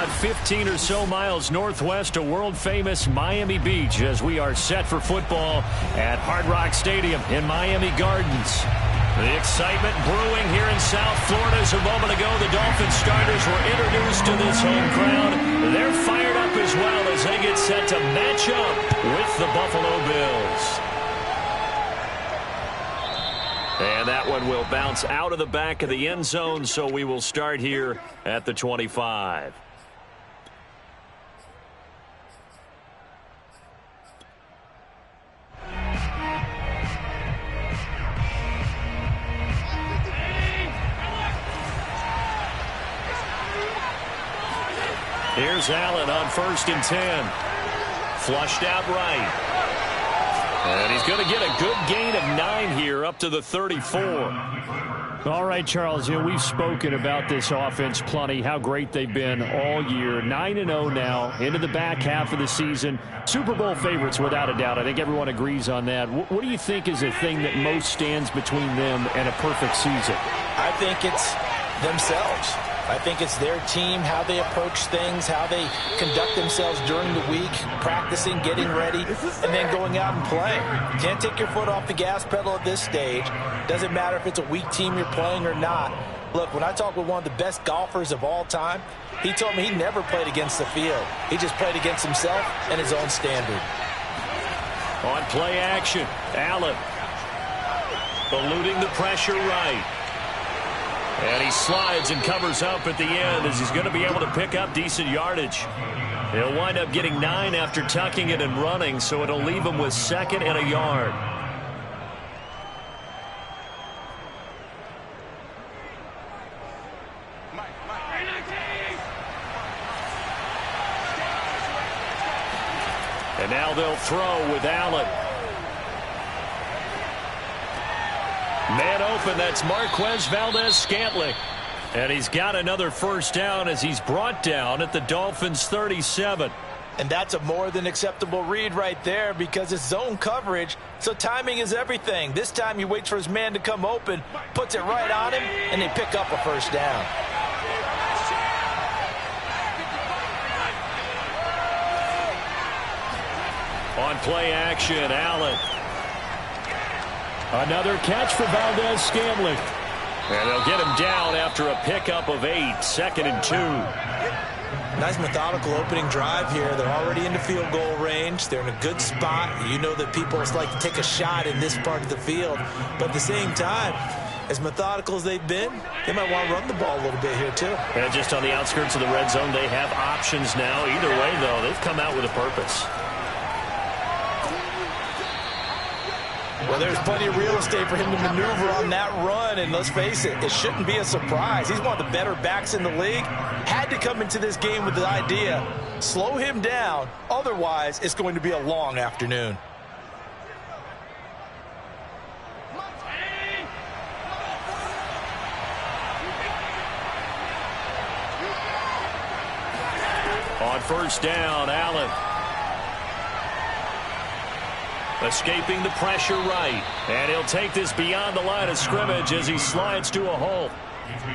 about 15 or so miles northwest of world-famous Miami Beach as we are set for football at Hard Rock Stadium in Miami Gardens. The excitement brewing here in South Florida. As a moment ago, the Dolphins starters were introduced to this home crowd. They're fired up as well as they get set to match up with the Buffalo Bills. And that one will bounce out of the back of the end zone, so we will start here at the 25. Here's Allen on 1st and 10. Flushed out right. And he's going to get a good gain of 9 here up to the 34. All right, Charles, we've spoken about this offense plenty, how great they've been all year. 9-0 now into the back half of the season. Super Bowl favorites without a doubt. I think everyone agrees on that. What do you think is the thing that most stands between them and a perfect season? I think it's themselves. I think it's their team, how they approach things, how they conduct themselves during the week, practicing, getting ready, and then going out and playing. You can't take your foot off the gas pedal at this stage. Doesn't matter if it's a weak team you're playing or not. Look, when I talk with one of the best golfers of all time, he told me he never played against the field. He just played against himself and his own standard. On play action, Allen eluding the pressure right. And he slides and covers up at the end as he's going to be able to pick up decent yardage. He'll wind up getting 9 after tucking it and running, so it'll leave him with 2nd and a yard. And now they'll throw with Allen. Man open, that's Marquez Valdez-Scantling. And he's got another first down as he's brought down at the Dolphins' 37. And that's a more than acceptable read right there because it's zone coverage, so timing is everything. This time he waits for his man to come open, puts it right on him, and they pick up a first down. On play action, Allen. Another catch for Valdez-Scantling. And they'll get him down after a pickup of 8, 2nd and 2. Nice methodical opening drive here. They're already into field goal range. They're in a good spot. You know that people like to take a shot in this part of the field. But at the same time, as methodical as they've been, they might want to run the ball a little bit here too. And just on the outskirts of the red zone, they have options now. Either way, though, they've come out with a purpose. Well, there's plenty of real estate for him to maneuver on that run, and let's face it, it shouldn't be a surprise. He's one of the better backs in the league. Had to come into this game with the idea, slow him down, otherwise it's going to be a long afternoon. On first down, Allen. Escaping the pressure right. And he'll take this beyond the line of scrimmage as he slides to a hole.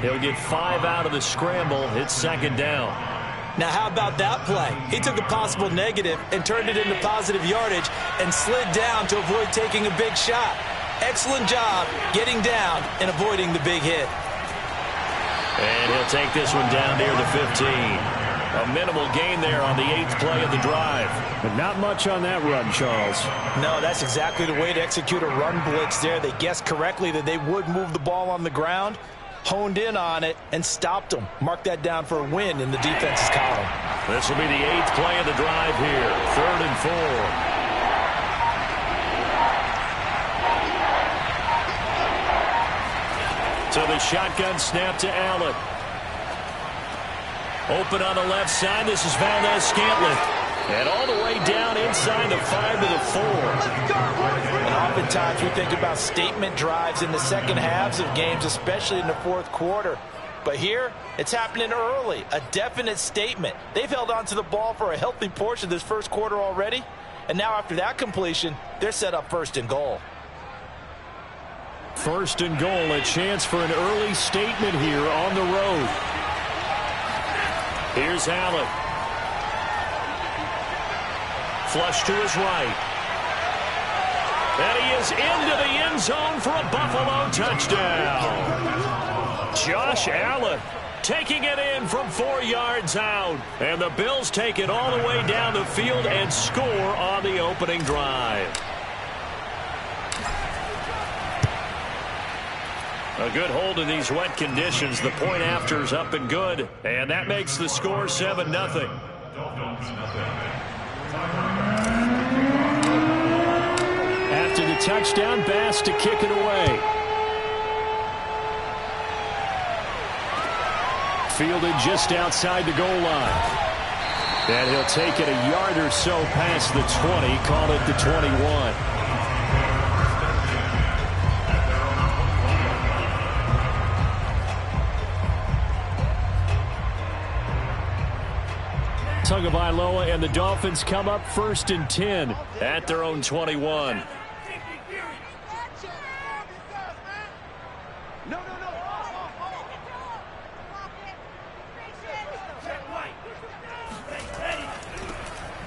He'll get 5 out of the scramble. It's 2nd down. Now, how about that play? He took a possible negative and turned it into positive yardage and slid down to avoid taking a big shot. Excellent job getting down and avoiding the big hit. And he'll take this one down near the 15. A minimal gain there on the 8th play of the drive. But not much on that run, Charles. No, that's exactly the way to execute a run blitz there. They guessed correctly that they would move the ball on the ground, honed in on it, and stopped them. Mark that down for a win in the defense's column. This will be the 8th play of the drive here. 3rd and 4. So the shotgun snap to Allen. Open on the left side. This is Valdez-Scantling. And all the way down inside the 5 to the 4. And oftentimes we think about statement drives in the second halves of games, especially in the 4th quarter. But here, it's happening early. A definite statement. They've held on to the ball for a healthy portion of this 1st quarter already. And now after that completion, they're set up 1st and goal. 1st and goal, a chance for an early statement here on the road. Here's Allen. Flush to his right. And he is into the end zone for a Buffalo touchdown. Josh Allen taking it in from 4 yards out. And the Bills take it all the way down the field and score on the opening drive. A good hold in these wet conditions. The point after is up and good. And that makes the score 7-0. After the touchdown, Bass to kick it away. Fielded just outside the goal line. And he'll take it a yard or so past the 20, call it the 21. Tagovailoa and the Dolphins come up 1st and 10 at their own 21.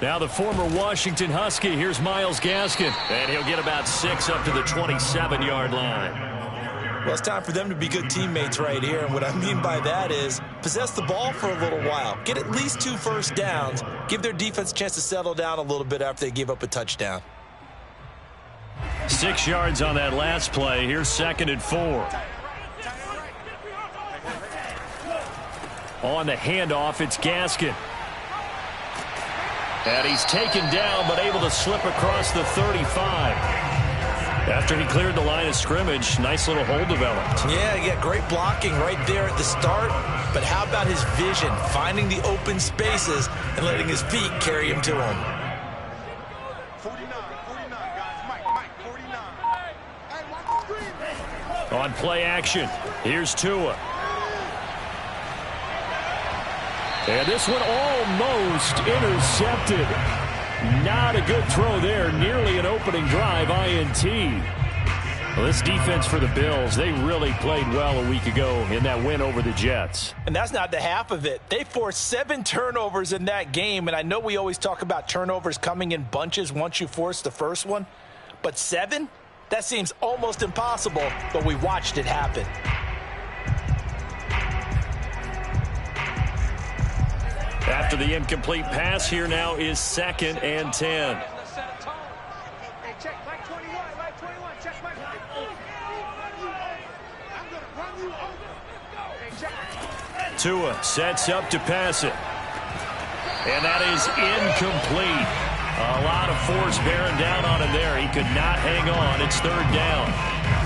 Now the former Washington Husky. Here's Myles Gaskin. And he'll get about 6 up to the 27-yard line. Well, it's time for them to be good teammates right here. And what I mean by that is possess the ball for a little while. Get at least 2 first downs. Give their defense a chance to settle down a little bit after they give up a touchdown. 6 yards on that last play. Here's 2nd and 4. On the handoff, it's Gaskin. And he's taken down, but able to slip across the 35. After he cleared the line of scrimmage, nice little hole developed. Yeah, great blocking right there at the start. But how about his vision, finding the open spaces and letting his feet carry him to him. 49, guys. Mike, 49. On play action, here's Tua. And this one almost intercepted. Not a good throw there. Nearly an opening drive INT. Well, this defense for the Bills, they really played well a week ago in that win over the Jets. And that's not the half of it. They forced 7 turnovers in that game. And I know we always talk about turnovers coming in bunches once you force the first one. But 7? That seems almost impossible. But we watched it happen. After the incomplete pass, here now is 2nd and 10. Tua sets up to pass it. And that is incomplete. A lot of force bearing down on him there. He could not hang on. It's 3rd down.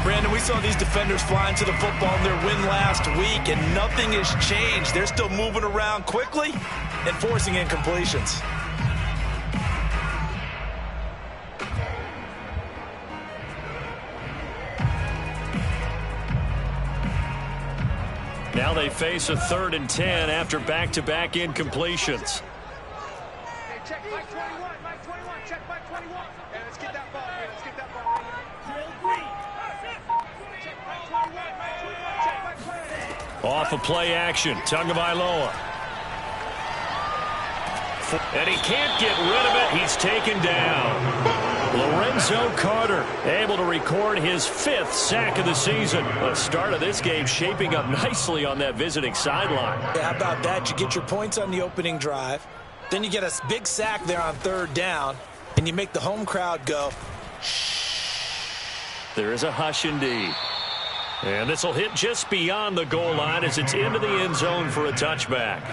Brandon, we saw these defenders flying to the football in their win last week, and nothing has changed. They're still moving around quickly and forcing incompletions. Now they face a 3rd and 10 after back-to-back incompletions. Check Mike 21, check Mike 21. Yeah, let's get that ball, let's get that ball right here. Check Mike 21, check Mike 21. Off of play action, Tagovailoa. And he can't get rid of it. He's taken down. Lorenzo Carter able to record his 5th sack of the season. The start of this game shaping up nicely on that visiting sideline. Yeah, how about that? You get your points on the opening drive. Then you get a big sack there on 3rd down. And you make the home crowd go, shh. There is a hush indeed. And this will hit just beyond the goal line as it's into the end zone for a touchback.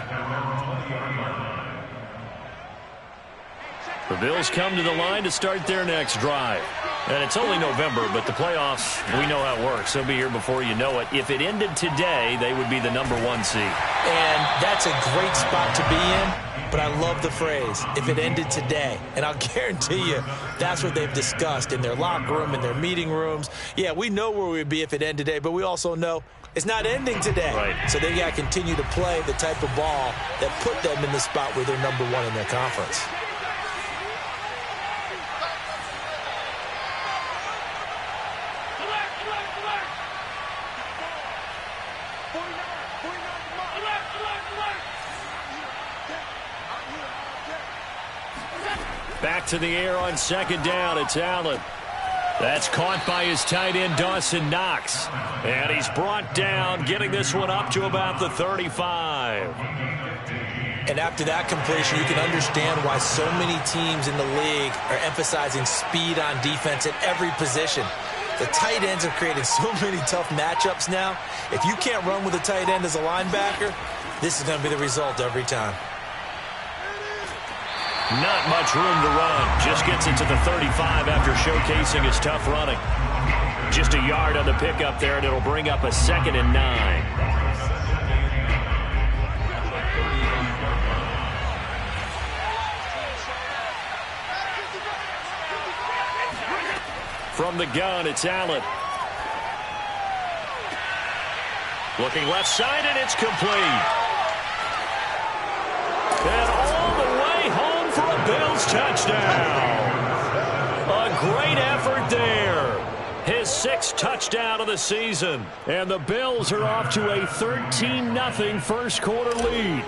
The Bills come to the line to start their next drive. And it's only November, but the playoffs, we know how it works. They'll be here before you know it. If it ended today, they would be the #1 seed. And that's a great spot to be in. But I love the phrase, if it ended today. And I'll guarantee you, that's what they've discussed in their locker room, in their meeting rooms. Yeah, we know where we'd be if it ended today, but we also know it's not ending today. Right. So they got to continue to play the type of ball that put them in the spot where they're #1 in their conference. Back to the air on second down. It's Allen. That's caught by his tight end, Dawson Knox. And he's brought down, getting this one up to about the 35. And after that completion, you can understand why so many teams in the league are emphasizing speed on defense at every position. The tight ends have created so many tough matchups now. If you can't run with a tight end as a linebacker, this is going to be the result every time. Not much room to run. Just gets it to the 35 after showcasing his tough running. Just a yard on the pickup there, and it'll bring up a 2nd and 9. From the gun, it's Allen. Looking left side, and it's complete. And all the way home for a Bills touchdown. A great effort there. His 6th touchdown of the season. And the Bills are off to a 13-0 first quarter lead.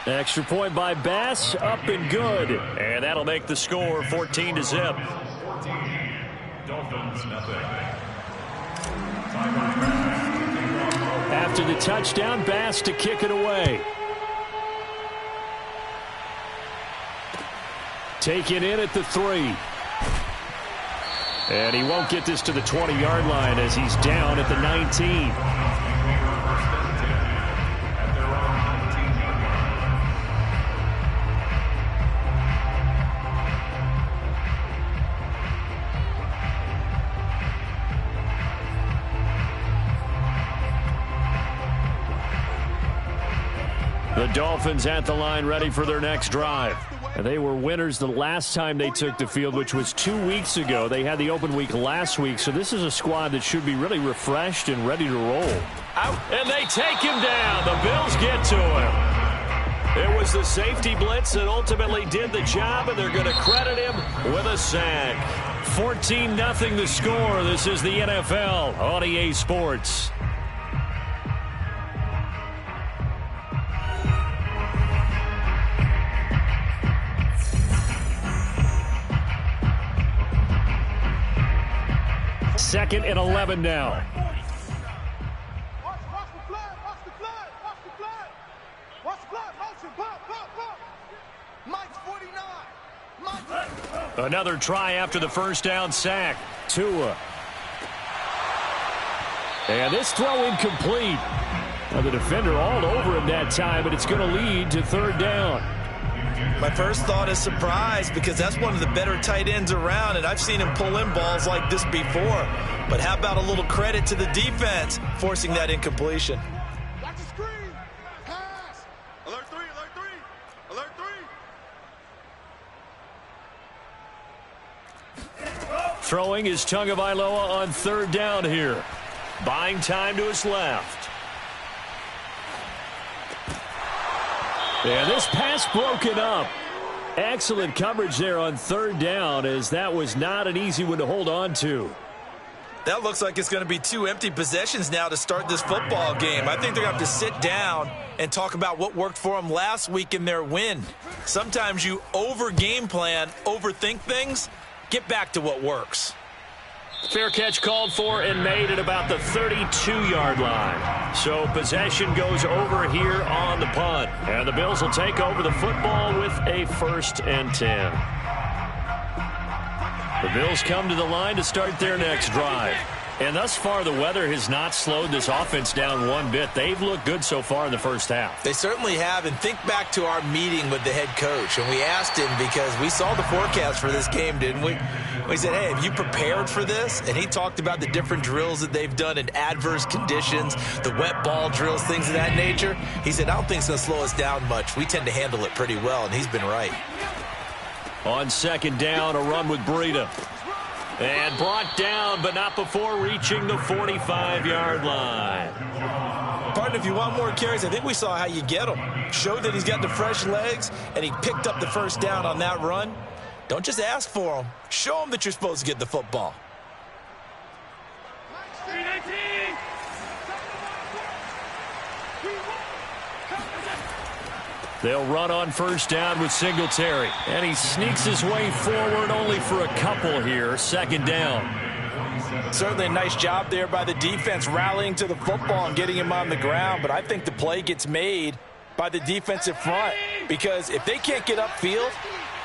Extra point by Bass, up and good. And that'll make the score 14-0. Dolphins, nothing. After the touchdown, Bass to kick it away. Taken in at the 3. And he won't get this to the 20-yard line as he's down at the 19. The Dolphins at the line, ready for their next drive. And they were winners the last time they took the field, which was 2 weeks ago. They had the open week last week, so this is a squad that should be really refreshed and ready to roll. Out, and they take him down. The Bills get to him. It was the safety blitz that ultimately did the job, and they're going to credit him with a sack. 14-0 the score. This is the NFL on EA Sports. Second and 11 now. Watch the flood, watch the flood, watch the flood. Watch the flood, motion, bump. Mike's 49. Mike. Another try after the first down sack. Tua. And this throw incomplete. Now the defender all over him that time, but it's going to lead to 3rd down. My first thought is surprise because that's one of the better tight ends around, and I've seen him pull in balls like this before. But how about a little credit to the defense forcing that incompletion? Watch the screen. Pass. Alert 3, alert 3. Alert 3. Throwing is Tagovailoa on 3rd down here. Buying time to his left. And this pass broken up. Excellent coverage there on 3rd down, as that was not an easy one to hold on to. That looks like it's going to be 2 empty possessions now to start this football game. I think they're going to have to sit down and talk about what worked for them last week in their win. Sometimes you over-game plan, overthink things, get back to what works. Fair catch called for and made at about the 32-yard line. So possession goes over here on the punt. And the Bills will take over the football with a 1st and 10. The Bills come to the line to start their next drive. And thus far, the weather has not slowed this offense down one bit. They've looked good so far in the first half. They certainly have, and think back to our meeting with the head coach. And we asked him because we saw the forecast for this game, didn't we? We said, hey, have you prepared for this? And he talked about the different drills that they've done in adverse conditions, the wet ball drills, things of that nature. He said, I don't think it's going to slow us down much. We tend to handle it pretty well, and he's been right. On 2nd down, a run with Breida. And brought down, but not before reaching the 45-yard line. Partner, if you want more carries, I think we saw how you get him. Showed that he's got the fresh legs, and he picked up the first down on that run. Don't just ask for him. Show him that you're supposed to get the football. They'll run on first down with Singletary. And he sneaks his way forward only for a couple here. Second down. Certainly a nice job there by the defense rallying to the football and getting him on the ground. But I think the play gets made by the defensive front, because if they can't get upfield,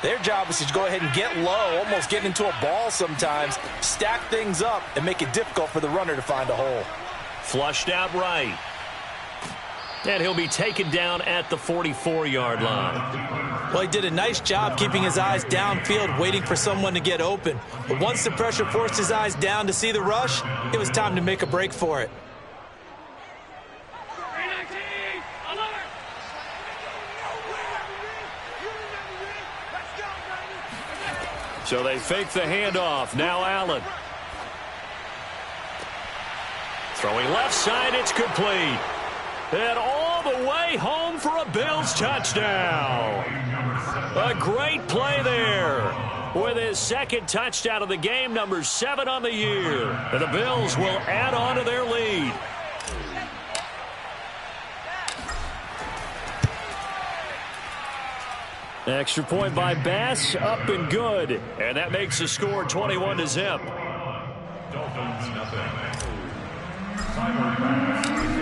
their job is to go ahead and get low, almost get into a ball sometimes, stack things up, and make it difficult for the runner to find a hole. Flushed out right. And he'll be taken down at the 44-yard line. Well, he did a nice job keeping his eyes downfield, waiting for someone to get open. But once the pressure forced his eyes down to see the rush, it was time to make a break for it. So they fake the handoff. Now Allen. Throwing left side, it's complete. And all the way home for a Bills touchdown. A great play there. With his second touchdown of the game, number 7 on the year. And the Bills will add on to their lead. Extra point by Bass, up and good. And that makes the score 21-0.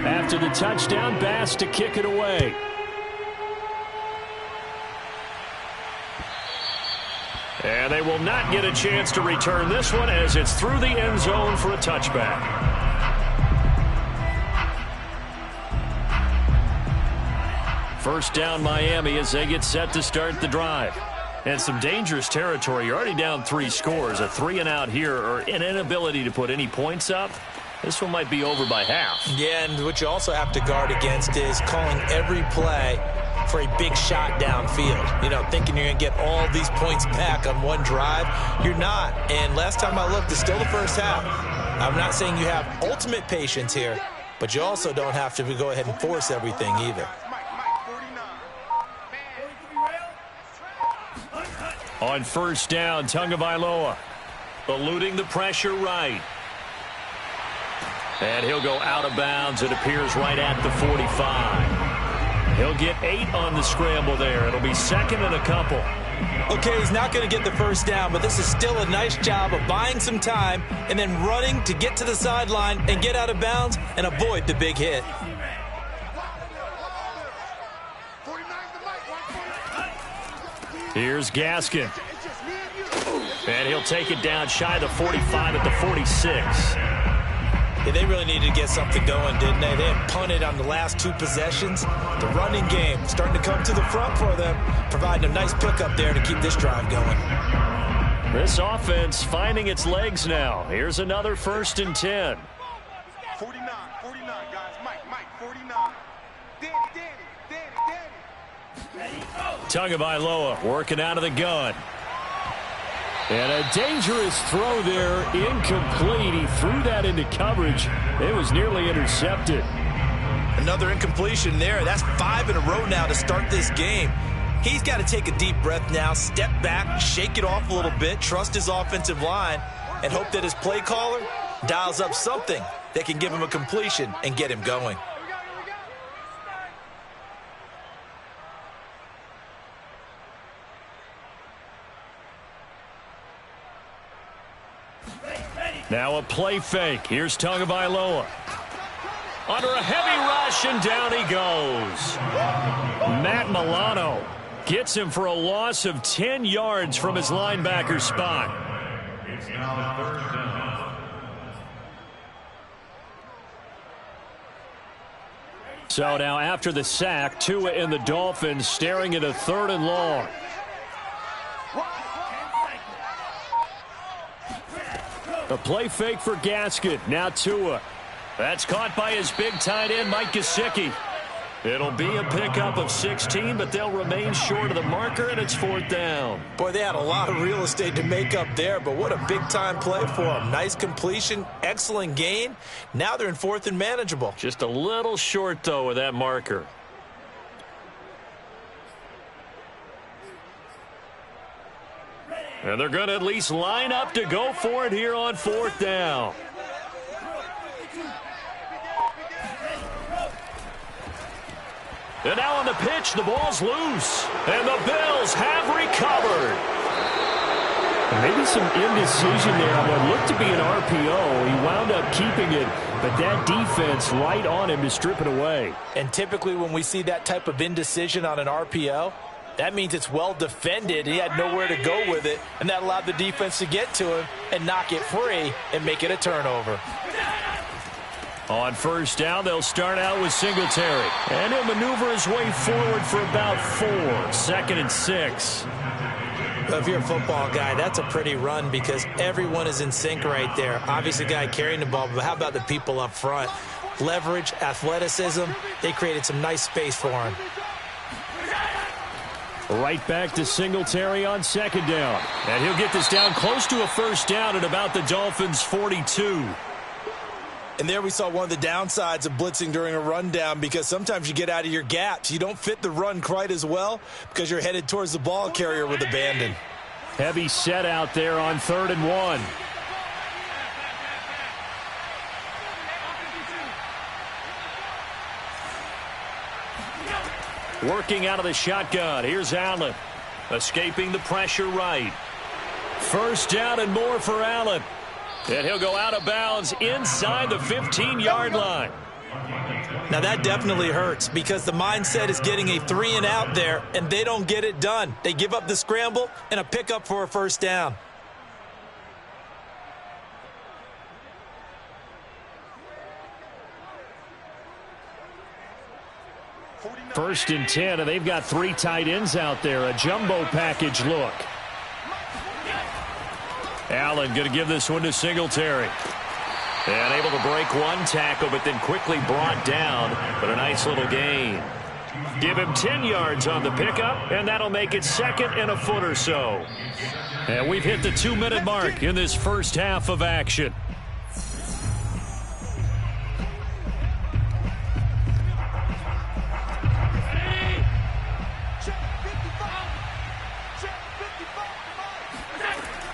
After the touchdown, Bass to kick it away. And they will not get a chance to return this one as it's through the end zone for a touchback. First down Miami as they get set to start the drive. And some dangerous territory. You're already down 3 scores. A 3-and-out here, or an inability to put any points up. This one might be over by half. Yeah, and what you also have to guard against is calling every play for a big shot downfield. You know, thinking you're going to get all these points back on one drive. You're not. And last time I looked, it's still the first half. I'm not saying you have ultimate patience here, but you also don't have to go ahead and force everything either. On first down, Tagovailoa eluding the pressure right. And he'll go out of bounds. It appears right at the 45. He'll get 8 on the scramble there. It'll be second and a couple. Okay, he's not going to get the first down, but this is still a nice job of buying some time and then running to get to the sideline and get out of bounds and avoid the big hit. Here's Gaskin. And he'll take it down shy of the 45 at the 46. Yeah, they really needed to get something going, didn't they? They had punted on the last 2 possessions. The running game starting to come to the front for them, providing a nice pickup there to keep this drive going. This offense finding its legs now. Here's another 1st and 10. 49, guys. Mike, 49. Danny. Tagovailoa working out of the gun. And a dangerous throw there, incomplete. He threw that into coverage. It was nearly intercepted. Another incompletion there. That's 5 in a row now to start this game. He's got to take a deep breath now, step back, shake it off a little bit, trust his offensive line, and hope that his play caller dials up something that can give him a completion and get him going. Now a play fake. Here's Tagovailoa. Under a heavy rush, and down he goes. Matt Milano gets him for a loss of 10 yards from his linebacker spot. It's now 3rd down. So now after the sack, Tua and the Dolphins staring at a 3rd and long. A play fake for Gaskin. Now Tua. That's caught by his big tight end, Mike Gesicki. It'll be a pickup of 16, but they'll remain short of the marker, and it's 4th down. Boy, they had a lot of real estate to make up there, but what a big-time play for them. Nice completion, excellent gain. Now they're in 4th and manageable. Just a little short, though, with that marker. And they're going to at least line up to go for it here on 4th down. And now on the pitch, the ball's loose. And the Bills have recovered. Maybe some indecision there on what looked to be an RPO. He wound up keeping it, but that defense right on him to strip it away. And typically when we see that type of indecision on an RPO, that means it's well defended. He had nowhere to go with it, and that allowed the defense to get to him and knock it free and make it a turnover. On first down, they'll start out with Singletary. And he'll maneuver his way forward for about 4. 2nd and 6. Well, if you're a football guy, that's a pretty run because everyone is in sync right there. Obviously, the guy carrying the ball, but how about the people up front? Leverage, athleticism, they created some nice space for him. Right back to Singletary on 2nd down. And he'll get this down close to a first down at about the Dolphins' 42. And there we saw one of the downsides of blitzing during a rundown because sometimes you get out of your gaps. You don't fit the run quite as well because you're headed towards the ball carrier with abandon. Heavy set out there on 3rd and 1. Working out of the shotgun. Here's Allen. Escaping the pressure right. First down and more for Allen. And he'll go out of bounds inside the 15-yard line. Now that definitely hurts because the mindset is getting a 3-and-out there, and they don't get it done. They give up the scramble and a pickup for a first down. First and 10, and they've got 3 tight ends out there. A jumbo package look. Allen going to give this one to Singletary. And able to break one tackle, but then quickly brought down. But a nice little gain. Give him 10 yards on the pickup, and that'll make it 2nd and a foot or so. And we've hit the 2-minute mark in this first half of action.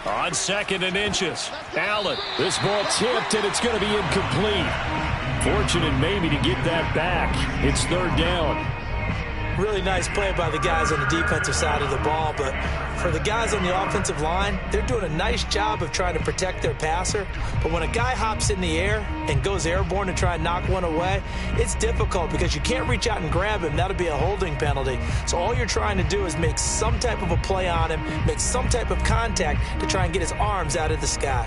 On 2nd and inches, Allen. This ball tipped, and it's going to be incomplete. Fortunate maybe to get that back. It's 3rd down. Really nice play by the guys on the defensive side of the ball, but for the guys on the offensive line, they're doing a nice job of trying to protect their passer. But when a guy hops in the air and goes airborne to try and knock one away, it's difficult because you can't reach out and grab him. That'll be a holding penalty. So all you're trying to do is make some type of a play on him, make some type of contact to try and get his arms out of the sky.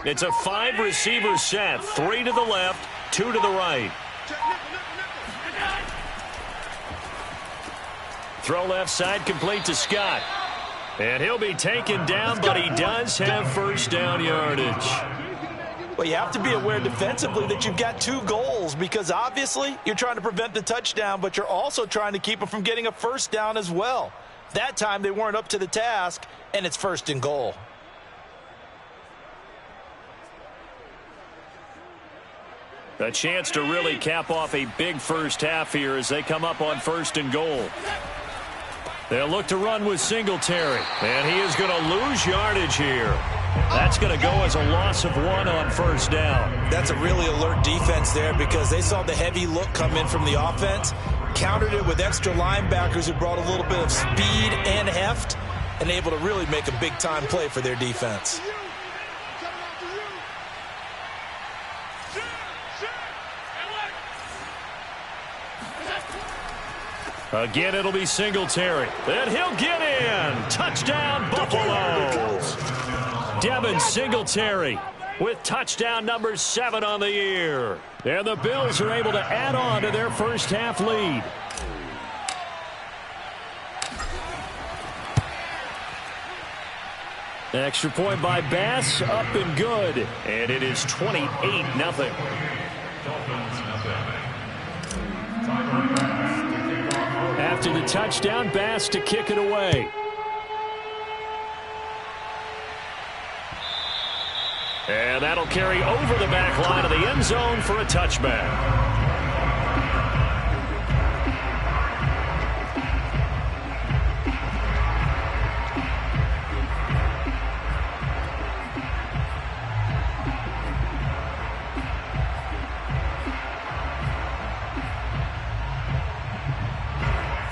It's a 5-receiver set. 3 to the left, 2 to the right. Throw left side complete to Scott. And he'll be taken down, but he does have first down yardage. Well, you have to be aware defensively that you've got 2 goals because obviously you're trying to prevent the touchdown, but you're also trying to keep them from getting a first down as well. That time they weren't up to the task, and it's 1st and goal. A chance to really cap off a big first half here as they come up on 1st and goal. They'll look to run with Singletary, and he is going to lose yardage here. That's going to go as a loss of 1 on first down. That's a really alert defense there because they saw the heavy look come in from the offense, countered it with extra linebackers who brought a little bit of speed and heft, and able to really make a big-time play for their defense. Again, it'll be Singletary. And he'll get in. Touchdown, Buffalo. Devin Singletary with touchdown number 7 on the year. And the Bills are able to add on to their first half lead. Extra point by Bass, up and good. And it is 28-0. After the touchdown, Bass to kick it away. And that'll carry over the back line of the end zone for a touchback.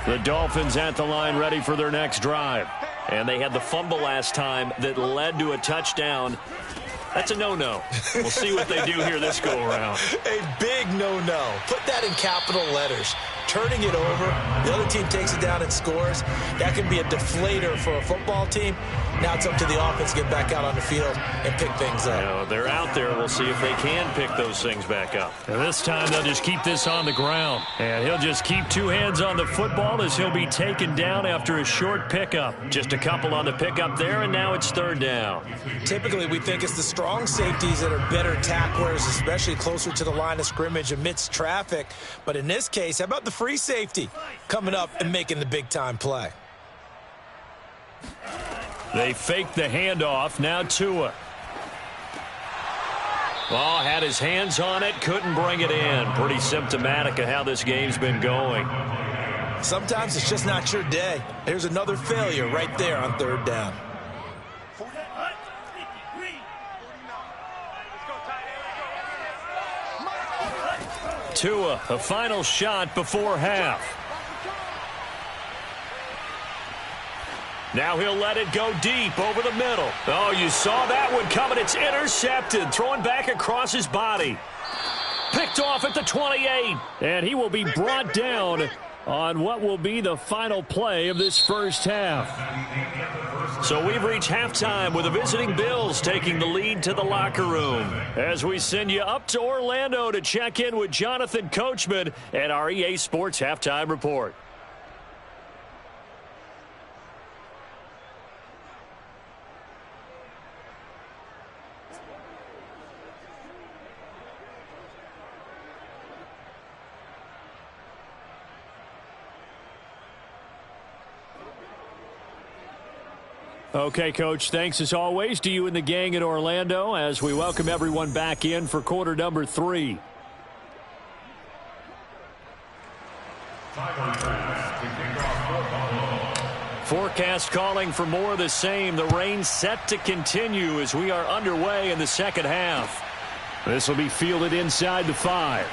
The Dolphins at the line ready for their next drive. And they had the fumble last time that led to a touchdown. That's a no-no. We'll see what they do here this go-around. A big no-no. Put that in capital letters. Turning it over, the other team takes it down and scores. That can be a deflator for a football team. Now it's up to the offense to get back out on the field and pick things up. You know, they're out there. We'll see if they can pick those things back up. And this time they'll just keep this on the ground. And he'll just keep two hands on the football as he'll be taken down after a short pickup. Just a couple on the pickup there, and now it's third down. Typically, we think it's the strong safeties that are better tacklers, especially closer to the line of scrimmage amidst traffic. But in this case, how about the free safety coming up and making the big-time play? They fake the handoff. Now Tua. Oh, had his hands on it, couldn't bring it in. Pretty symptomatic of how this game's been going. Sometimes it's just not your day. There's another failure right there on third down. Tua, a final shot before half. Now he'll let it go deep over the middle. Oh, you saw that one coming. It's intercepted. Throwing back across his body. Picked off at the 28. And he will be brought down on what will be the final play of this first half. So we've reached halftime with the visiting Bills taking the lead to the locker room. As we send you up to Orlando to check in with Jonathan Coachman and our EA Sports Halftime Report. Okay, Coach, thanks as always to you and the gang in Orlando as we welcome everyone back in for quarter number 3. Forecast calling for more of the same. The rain set to continue as we are underway in the second half. This will be fielded inside the 5.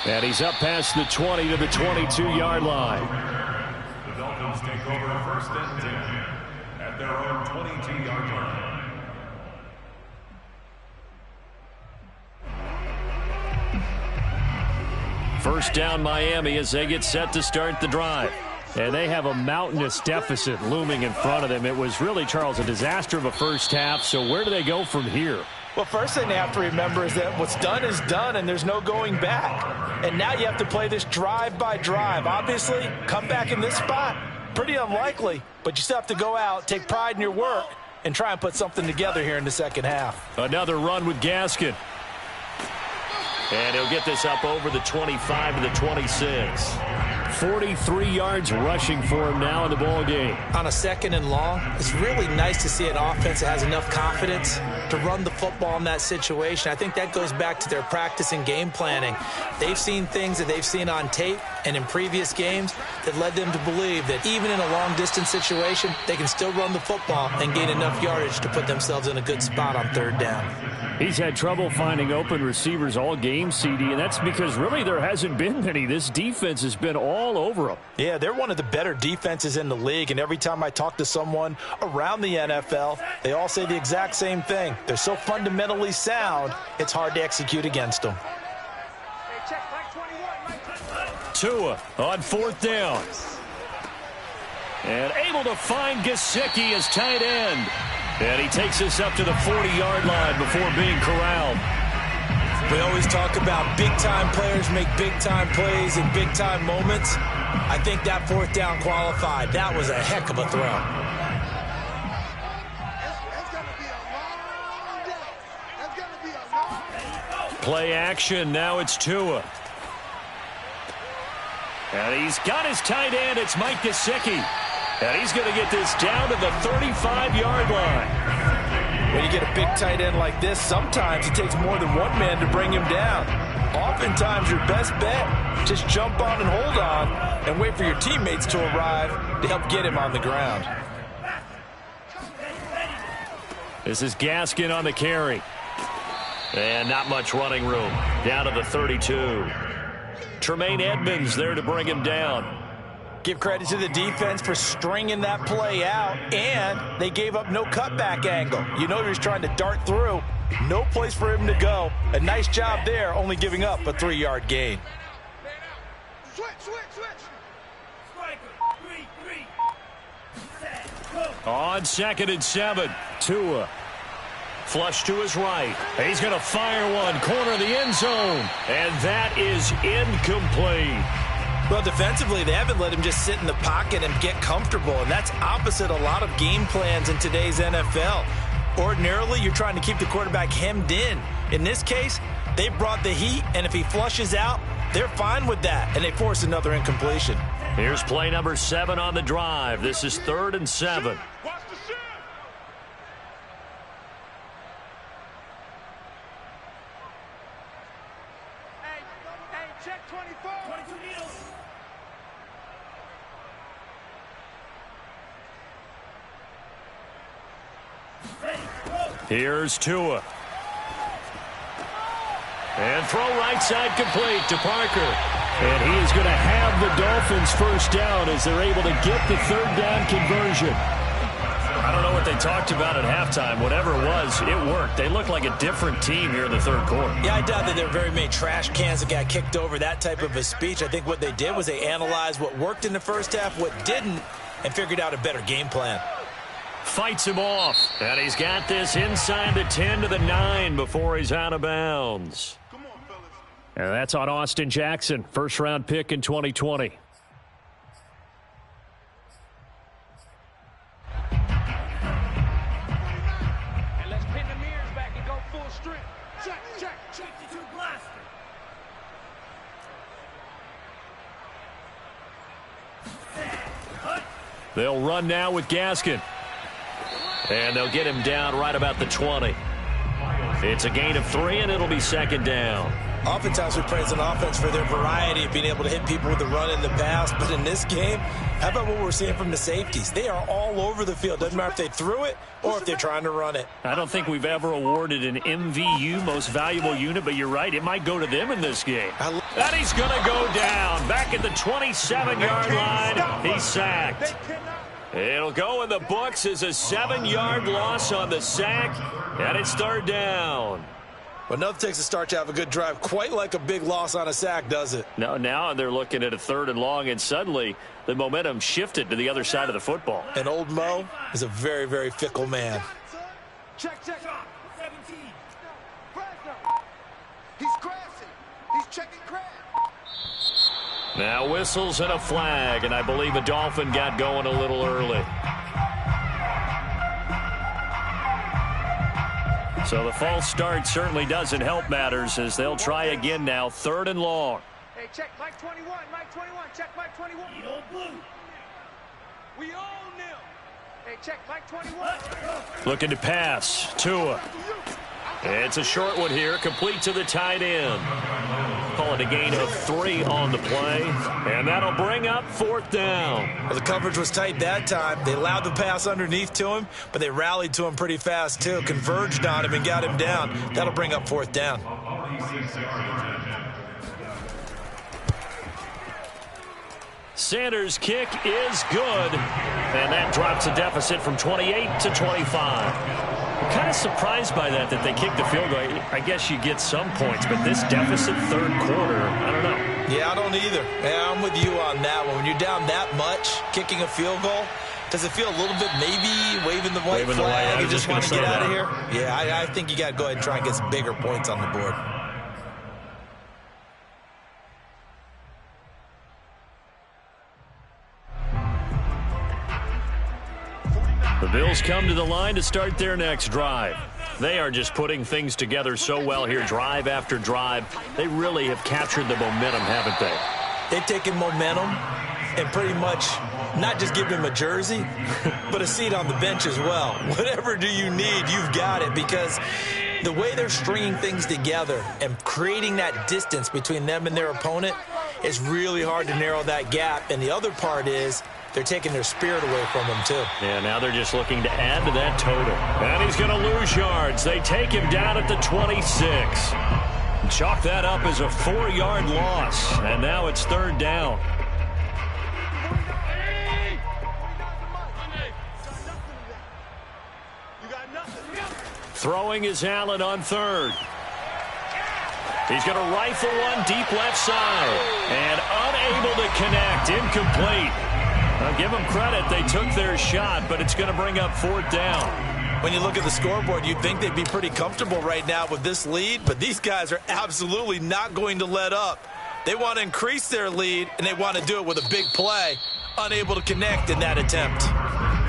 And he's up past the 20 to the 22-yard line. The Dolphins take over first and 10 at their own 22-yard line. First down Miami as they get set to start the drive. And they have a mountainous deficit looming in front of them. It was really, Charles, a disaster of a first half. So where do they go from here? Well, first thing they have to remember is that what's done is done, and there's no going back. And now you have to play this drive by drive. Obviously, come back in this spot, pretty unlikely, but you still have to go out, take pride in your work, and try and put something together here in the second half. Another run with Gaskin. And he'll get this up over the 25 to the 26. 43 yards rushing for him now in the ball game. On a second and long, it's really nice to see an offense that has enough confidence to run the football in that situation. I think that goes back to their practice and game planning. They've seen things that they've seen on tape and in previous games that led them to believe that even in a long-distance situation, they can still run the football and gain enough yardage to put themselves in a good spot on third down. He's had trouble finding open receivers all game, CD, and that's because really there hasn't been many. This defense has been all over them. Yeah, they're one of the better defenses in the league, and every time I talk to someone around the NFL, they all say the exact same thing. They're so fundamentally sound, it's hard to execute against them. Tua on fourth down. And able to find Gesicki as tight end. And he takes us up to the 40-yard line before being corralled. We always talk about big-time players make big-time plays in big-time moments. I think that fourth down qualified. That was a heck of a throw. Play action. Now it's Tua. And he's got his tight end. It's Mike Gesicki. And he's going to get this down to the 35-yard line. When you get a big tight end like this, sometimes it takes more than one man to bring him down. Oftentimes, your best bet, just jump on and hold on and wait for your teammates to arrive to help get him on the ground. This is Gaskin on the carry. And not much running room. Down to the 32. Tremaine Edmonds there to bring him down. Give credit to the defense for stringing that play out, and they gave up no cutback angle. You know he was trying to dart through. No place for him to go. A nice job there, only giving up a 3-yard gain. Switch. On 2nd and 7, Tua. Flush to his right. He's going to fire one, corner of the end zone. And that is incomplete. Well, defensively, they haven't let him just sit in the pocket and get comfortable, and that's opposite a lot of game plans in today's NFL. Ordinarily, you're trying to keep the quarterback hemmed in. In this case, they brought the heat, and if he flushes out, they're fine with that, and they force another incompletion. Here's play number 7 on the drive. This is 3rd and 7. Watch the shit. Hey, check 24. 22 needles. Here's Tua. And throw right side complete to Parker. And he is going to have the Dolphins first down as they're able to get the 3rd down conversion. I don't know what they talked about at halftime. Whatever it was, it worked. They look like a different team here in the 3rd quarter. Yeah, I doubt that there were very many trash cans that got kicked over, that type of a speech. I think what they did was they analyzed what worked in the first half, what didn't, and figured out a better game plan. Fights him off. And he's got this inside the 10 to the 9 before he's out of bounds. And that's on Austin Jackson, first-round pick in 2020. And let's pin the mirrors back and go full strength. Check. 52 blaster. They'll run now with Gaskin. And they'll get him down right about the 20. It's a gain of 3, and it'll be 2nd down. Oftentimes we praise an offense for their variety of being able to hit people with the run in the pass. But in this game, how about what we're seeing from the safeties? They are all over the field. Doesn't matter if they threw it or if they're trying to run it. I don't think we've ever awarded an MVU, most valuable unit, but you're right. It might go to them in this game. And he's going to go down. Back at the 27-yard line, he's sacked. It'll go in the books as a 7-yard loss on the sack, and it's 3rd down. Well, nothing takes a start to have a good drive quite like a big loss on a sack, does it? No, now they're looking at a 3rd and long, and suddenly the momentum shifted to the other side of the football. And old Mo is a very, very fickle man. Check. 17. He's crashing. He's checking crash. Now whistles and a flag, and I believe a Dolphin got going a little early. So the false start certainly doesn't help matters as they'll try again now, 3rd and long. Hey, check Mike 21. Check Mike 21. We own blue. We own them. Hey, check Mike 21. Looking to pass. Tua. It's a short one here, complete to the tight end. Call it a gain of 3 on the play, and that'll bring up 4th down. Well, the coverage was tight that time. They allowed the pass underneath to him, but they rallied to him pretty fast, too. Converged on him and got him down. That'll bring up 4th down. Sanders' kick is good, and that drops the deficit from 28 to 25. I'm kind of surprised by that they kicked the field goal. I guess you get some points, but this deficit 3rd quarter, I don't know. Yeah, I don't either. Yeah, I'm with you on that one. When you're down that much, kicking a field goal, does it feel a little bit maybe waving the white flag and just want to get out of here? Yeah, I think you got to go ahead and try and get some bigger points on the board. The Bills come to the line to start their next drive. They are just putting things together so well here, drive after drive. They really have captured the momentum, haven't they? They've taken momentum and pretty much not just give him a jersey, but a seat on the bench as well. Whatever do you need, you've got it, because the way they're stringing things together and creating that distance between them and their opponent is really hard to narrow that gap. And the other part is they're taking their spirit away from them, too. Yeah, now they're just looking to add to that total. And he's going to lose yards. They take him down at the 26. Chalk that up as a 4-yard loss, and now it's 3rd down. Throwing is Allen on 3rd. He's going to rifle one deep left side, and unable to connect, incomplete. I'll give them credit, they took their shot, but it's going to bring up 4th down. When you look at the scoreboard, you'd think they'd be pretty comfortable right now with this lead, but these guys are absolutely not going to let up. They want to increase their lead, and they want to do it with a big play. Unable to connect in that attempt.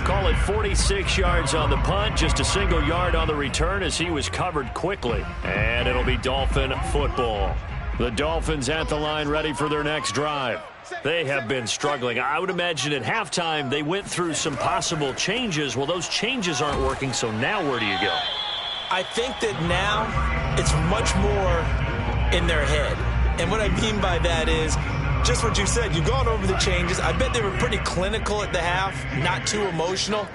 Call it 46 yards on the punt, just a single yard on the return as he was covered quickly. And it'll be Dolphin football. The Dolphins at the line ready for their next drive. They have been struggling. I would imagine at halftime they went through some possible changes. Well, those changes aren't working, so now where do you go? I think that now it's much more in their head. And what I mean by that is just what you said. You've gone over the changes. I bet they were pretty clinical at the half, not too emotional.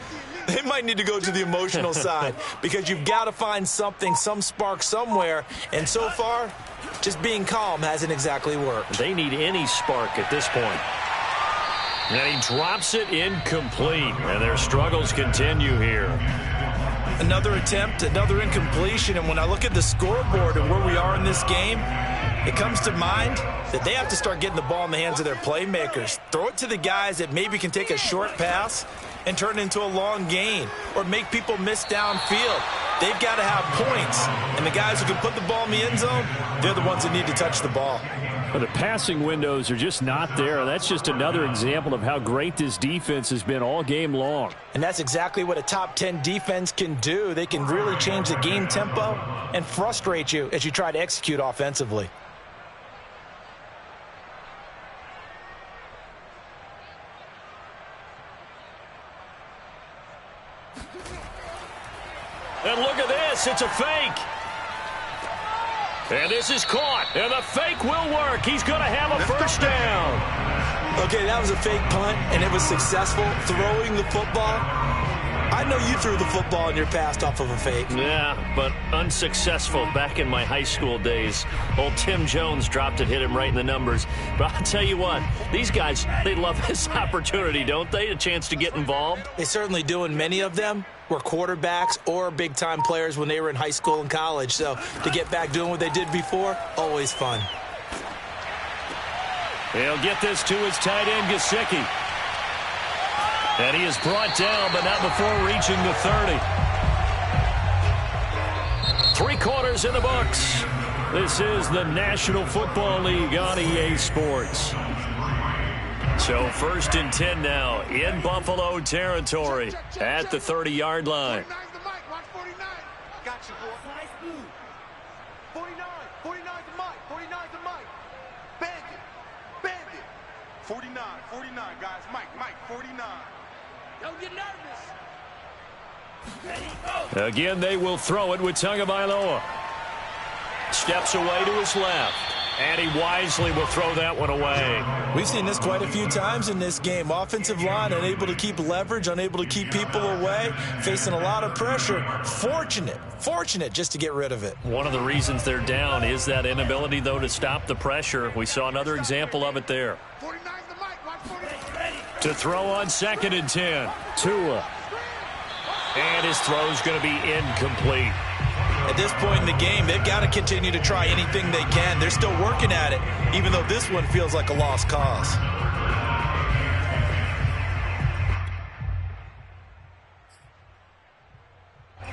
They might need to go to the emotional side because you've got to find something, some spark somewhere. And so far, just being calm hasn't exactly worked. They need any spark at this point. And he drops it incomplete. And their struggles continue here. Another attempt, another incompletion. And when I look at the scoreboard and where we are in this game, it comes to mind that they have to start getting the ball in the hands of their playmakers. Throw it to the guys that maybe can take a short pass and turn it into a long gain or make people miss downfield. They've got to have points. And the guys who can put the ball in the end zone, they're the ones that need to touch the ball. Well, the passing windows are just not there. That's just another example of how great this defense has been all game long. And that's exactly what a top 10 defense can do. They can really change the game tempo and frustrate you as you try to execute offensively. And look at this, it's a fake. And this is caught, and the fake will work. He's going to have a first down. Okay, that was a fake punt, and it was successful throwing the football. I know you threw the football in your past off of a fake. Yeah, but unsuccessful back in my high school days. Old Tim Jones dropped it, hit him right in the numbers. But I'll tell you what, these guys, they love this opportunity, don't they? A chance to get involved. They certainly do, and many of them were quarterbacks or big-time players when they were in high school and college. So to get back doing what they did before, always fun. He'll get this to his tight end, Gesicki. And he is brought down, but not before reaching the 30. 3 quarters in the books. This is the National Football League on EA Sports. So 1st and 10 now in Buffalo territory at the 30-yard line. 49, guys. Mike, 49. Don't get nervous. Again, they will throw it with Tagovailoa. Steps away to his left. And he wisely will throw that one away. We've seen this quite a few times in this game. Offensive line unable to keep leverage, unable to keep people away, facing a lot of pressure. Fortunate just to get rid of it. One of the reasons they're down is that inability, though, to stop the pressure. We saw another example of it there. To throw on 2nd and 10. Tua. And his throw's going to be incomplete. At this point in the game, they've got to continue to try anything they can. They're still working at it, even though this one feels like a lost cause.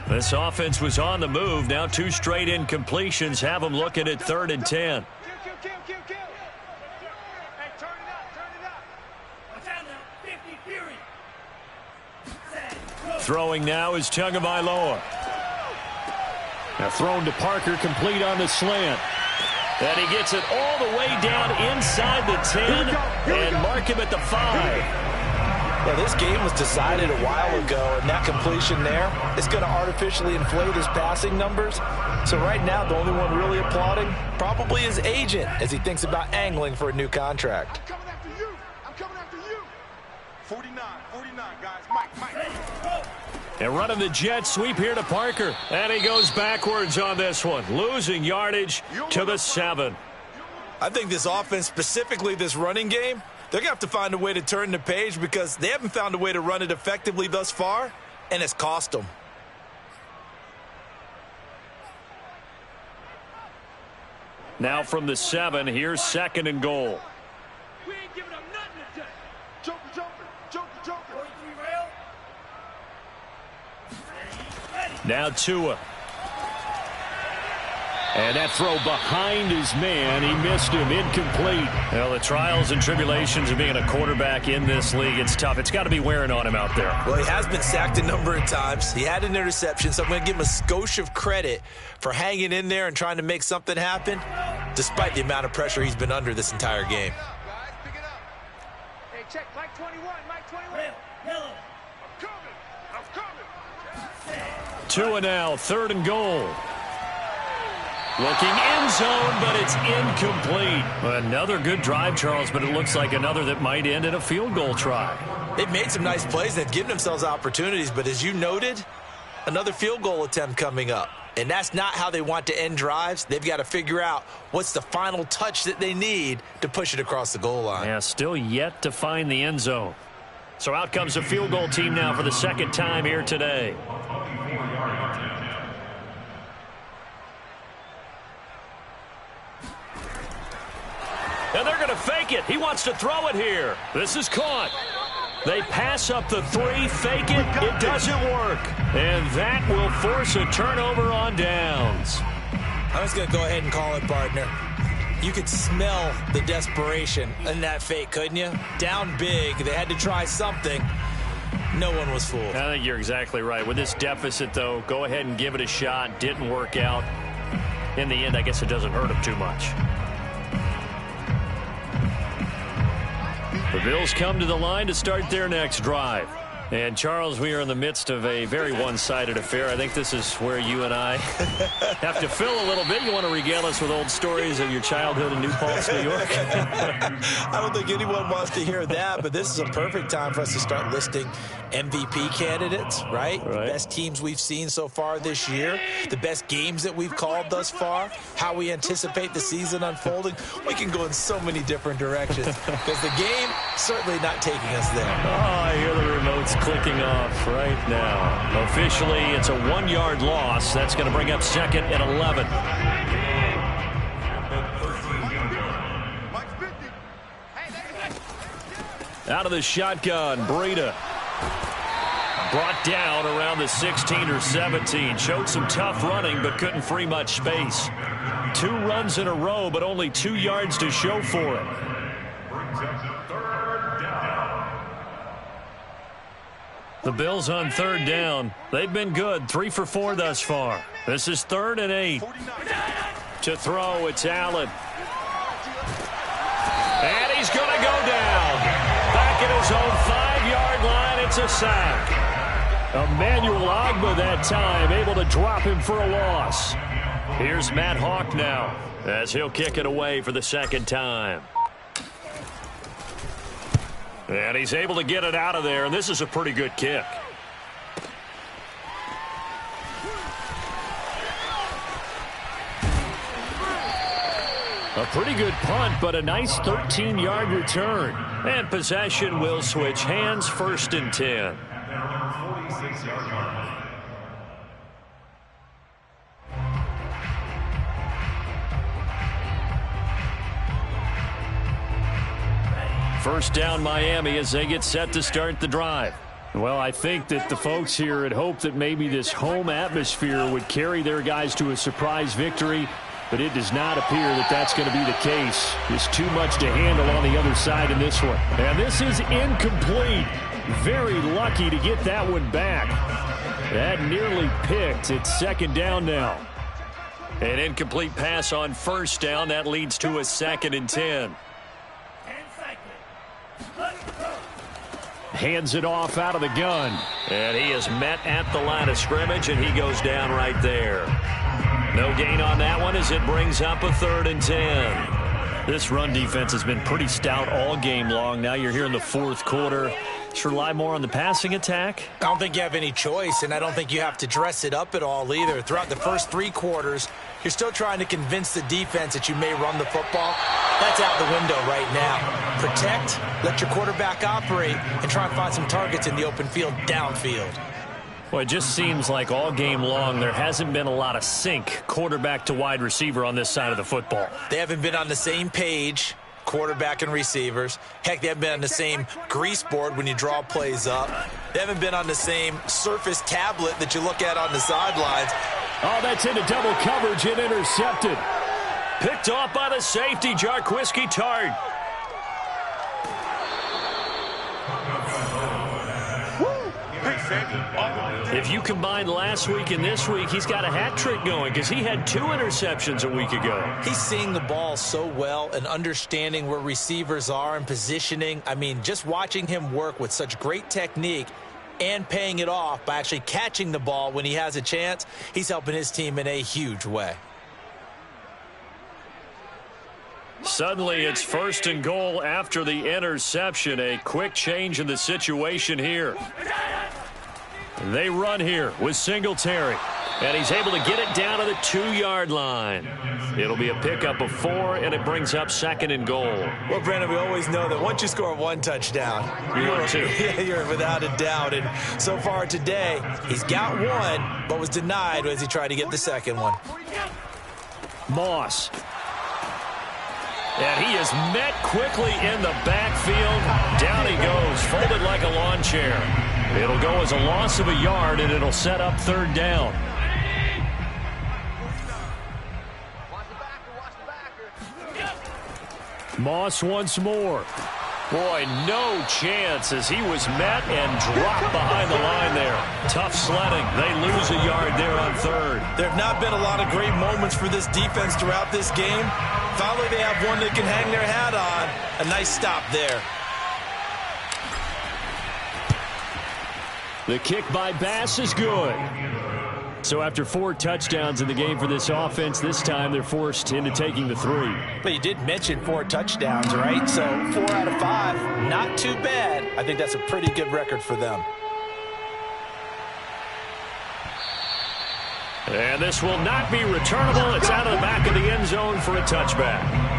This offense was on the move. Now 2 straight incompletions have them looking at 3rd and 10. Kill. Hey, turn it up. Watch out now. 50, period. Throwing now is Tagovailoa. Now thrown to Parker, complete on the slant. And he gets it all the way down inside the 10 and mark him at the 5. Yeah, this game was decided a while ago, and that completion there is going to artificially inflate his passing numbers. So right now, the only one really applauding probably his agent as he thinks about angling for a new contract. I'm coming after you. 49, guys. Mike. And running the jet sweep here to Parker. And he goes backwards on this one, losing yardage to the 7. I think this offense, specifically this running game, they're going to have to find a way to turn the page because they haven't found a way to run it effectively thus far, and it's cost them. Now from the 7, here's 2nd and goal. We ain't giving up nothing today. Joker. Now Tua. And that throw behind his man. He missed him. Incomplete. Well, the trials and tribulations of being a quarterback in this league, it's tough. It's got to be wearing on him out there. Well, he has been sacked a number of times. He had an interception, so I'm going to give him a skosh of credit for hanging in there and trying to make something happen, despite the amount of pressure he's been under this entire game. Guys, pick it up. Hey, check. Mike 21. I'm coming. Tua now, 3rd and goal. Looking end zone, but it's incomplete. Another good drive, Charles, but it looks like another that might end in a field goal try. They've made some nice plays. They've given themselves opportunities, but as you noted, another field goal attempt coming up. And that's not how they want to end drives. They've got to figure out what's the final touch that they need to push it across the goal line. Yeah, still yet to find the end zone. So out comes the field goal team now for the 2nd time here today. And they're going to fake it. He wants to throw it here. This is caught. They pass up the 3, fake it. It doesn't work. And that will force a turnover on downs. I'm just going to go ahead and call it, partner. You could smell the desperation in that fake, couldn't you? Down big. They had to try something. No one was fooled. I think you're exactly right. With this deficit, though, go ahead and give it a shot. Didn't work out. In the end, I guess it doesn't hurt him too much. The Bills come to the line to start their next drive. And, Charles, we are in the midst of a very one-sided affair. I think this is where you and I have to fill a little bit. You want to regale us with old stories of your childhood in New Paltz, New York? I don't think anyone wants to hear that, but this is a perfect time for us to start listing MVP candidates, right? The best teams we've seen so far this year, the best games that we've called thus far, how we anticipate the season unfolding. We can go in so many different directions because the game certainly not taking us there. Oh, I hear the remote's clicking off right now. Officially, it's a 1-yard loss. That's going to bring up 2nd and 11. Out of the shotgun, Breida. Brought down around the 16 or 17. Showed some tough running, but couldn't free much space. 2 runs in a row, but only 2 yards to show for it. The Bills on 3rd down. They've been good. 3 for 4 thus far. This is 3rd and 8. To throw, it's Allen. And he's going to go down. Back at his own 5-yard line, it's a sack. Emmanuel Ogbah that time, able to drop him for a loss. Here's Matt Hawk now, as he'll kick it away for the 2nd time. And he's able to get it out of there, and this is a pretty good kick. A pretty good punt, but a nice 13-yard return. And possession will switch hands, 1st and 10. First down, Miami, as they get set to start the drive. Well, I think that the folks here had hoped that maybe this home atmosphere would carry their guys to a surprise victory, but it does not appear that that's going to be the case. There's too much to handle on the other side in this one. And this is incomplete. Very lucky to get that one back. That nearly picked. It's 2nd down now. An incomplete pass on 1st down. That leads to a 2nd and 10. Hands it off out of the gun. And he is met at the line of scrimmage, and he goes down right there. No gain on that one as it brings up a 3rd and 10. This run defense has been pretty stout all game long. Now you're here in the 4th quarter. Just rely more on the passing attack? I don't think you have any choice, and I don't think you have to dress it up at all either. Throughout the first 3 quarters, you're still trying to convince the defense that you may run the football. That's out the window right now. Protect, let your quarterback operate, and try and find some targets in the open field downfield. Well, it just seems like all game long there hasn't been a lot of sync quarterback to wide receiver on this side of the football. They haven't been on the same page, quarterback and receivers. Heck, they haven't been on the same grease board when you draw plays up. They haven't been on the same surface tablet that you look at on the sidelines. Oh, that's into double coverage and intercepted. Picked off by the safety, Jarquiski Tart. If you combine last week and this week, he's got a hat trick going because he had 2 interceptions a week ago. He's seeing the ball so well and understanding where receivers are and positioning. I mean, just watching him work with such great technique and paying it off by actually catching the ball when he has a chance, he's helping his team in a huge way. Suddenly, it's 1st and goal after the interception. A quick change in the situation here. They run here with Singletary, and he's able to get it down to the 2-yard line. It'll be a pickup of 4, and it brings up 2nd and goal. Well, Brandon, we always know that once you score 1 touchdown, you're without a doubt. And so far today, he's got 1, but was denied as he tried to get the 2nd one. Moss. And he is met quickly in the backfield. Down he goes, folded like a lawn chair. It'll go as a loss of a yard, and it'll set up 3rd down. Moss once more. Boy, no chance as he was met and dropped behind the line there. Tough sledding. They lose a yard there on 3rd. There have not been a lot of great moments for this defense throughout this game. Finally, they have one they can hang their hat on. A nice stop there. The kick by Bass is good. So after 4 touchdowns in the game for this offense, this time they're forced into taking the 3. But you did mention 4 touchdowns, right? So 4 out of 5, not too bad. I think that's a pretty good record for them. And this will not be returnable. It's out of the back of the end zone for a touchback.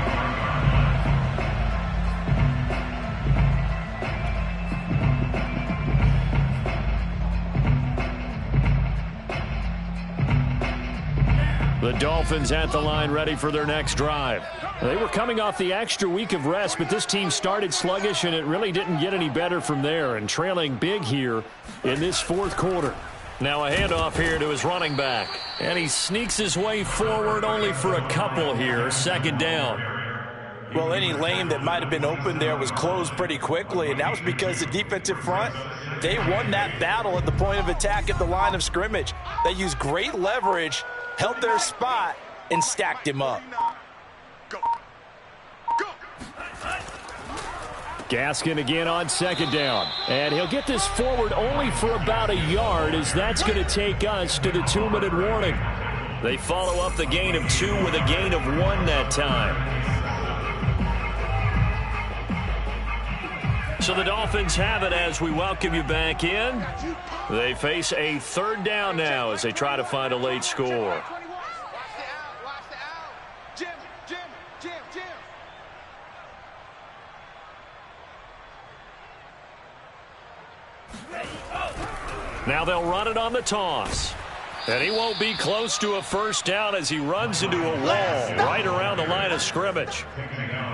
The Dolphins at the line ready for their next drive. They were coming off the extra week of rest, but this team started sluggish, and it really didn't get any better from there, and trailing big here in this 4th quarter. Now a handoff here to his running back. And he sneaks his way forward only for a couple here. 2nd down. Well, any lane that might have been open there was closed pretty quickly, and that was because the defensive front, they won that battle at the point of attack at the line of scrimmage. They used great leverage, held their spot, and stacked him up. Gaskin again on 2nd down. And he'll get this forward only for about a yard, as that's going to take us to the 2-minute warning. They follow up the gain of 2 with a gain of 1 that time. So the Dolphins have it as we welcome you back in. They face a 3rd down now as they try to find a late score. Now they'll run it on the toss. And he won't be close to a 1st down as he runs into a wall right around the line of scrimmage.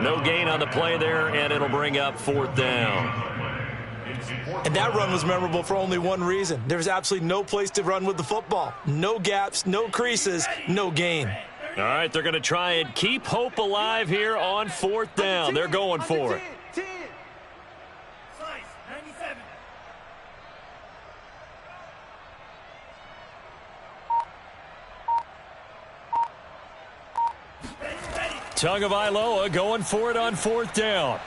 No gain on the play there, and it'll bring up 4th down. And that run was memorable for only one reason. There was absolutely no place to run with the football. No gaps, no creases, no gain. All right, they're going to try and keep hope alive here on 4th down. They're going for it. Tagovailoa going for it on 4th down.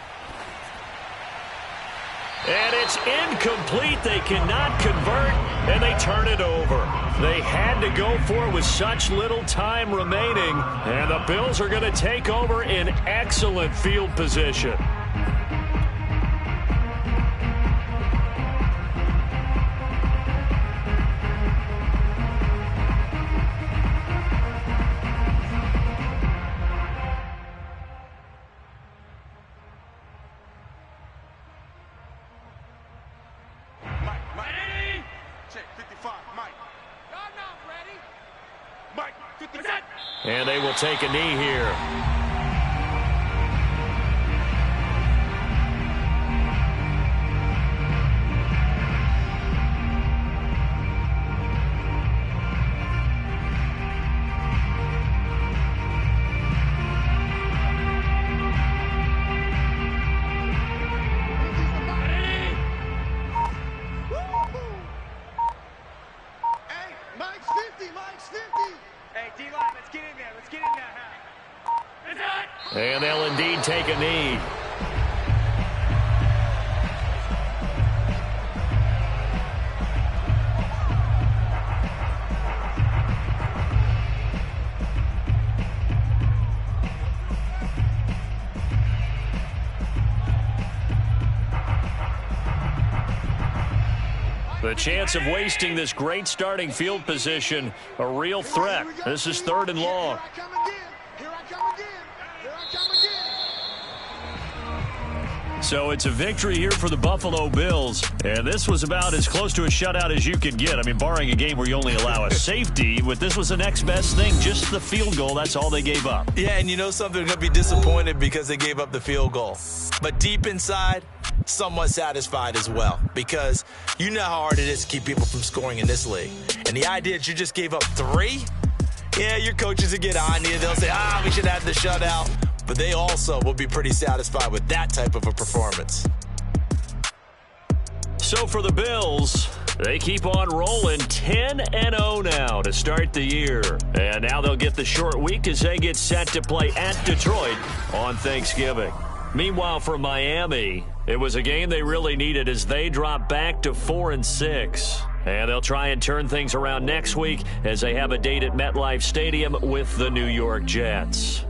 And it's incomplete. They cannot convert, and they turn it over. They had to go for it with such little time remaining, and the Bills are going to take over in excellent field position. 5. Mike. I'm not ready. Mike, 50. And they will take a knee here. And they'll indeed take a knee. The chance of wasting this great starting field position, a real threat. This is 3rd and long. So it's a victory here for the Buffalo Bills, and this was about as close to a shutout as you could get. I mean, barring a game where you only allow a safety, but this was the next best thing, just the field goal. That's all they gave up. Yeah, and you know something, they're going to be disappointed because they gave up the field goal. But deep inside, somewhat satisfied as well, because you know how hard it is to keep people from scoring in this league. And the idea that you just gave up 3, yeah, your coaches will get on you. They'll say, we should have the shutout. But they also will be pretty satisfied with that type of a performance. So for the Bills, they keep on rolling 10-0 now to start the year. And now they'll get the short week as they get set to play at Detroit on Thanksgiving. Meanwhile, for Miami, it was a game they really needed as they drop back to 4-6. And they'll try and turn things around next week as they have a date at MetLife Stadium with the New York Jets.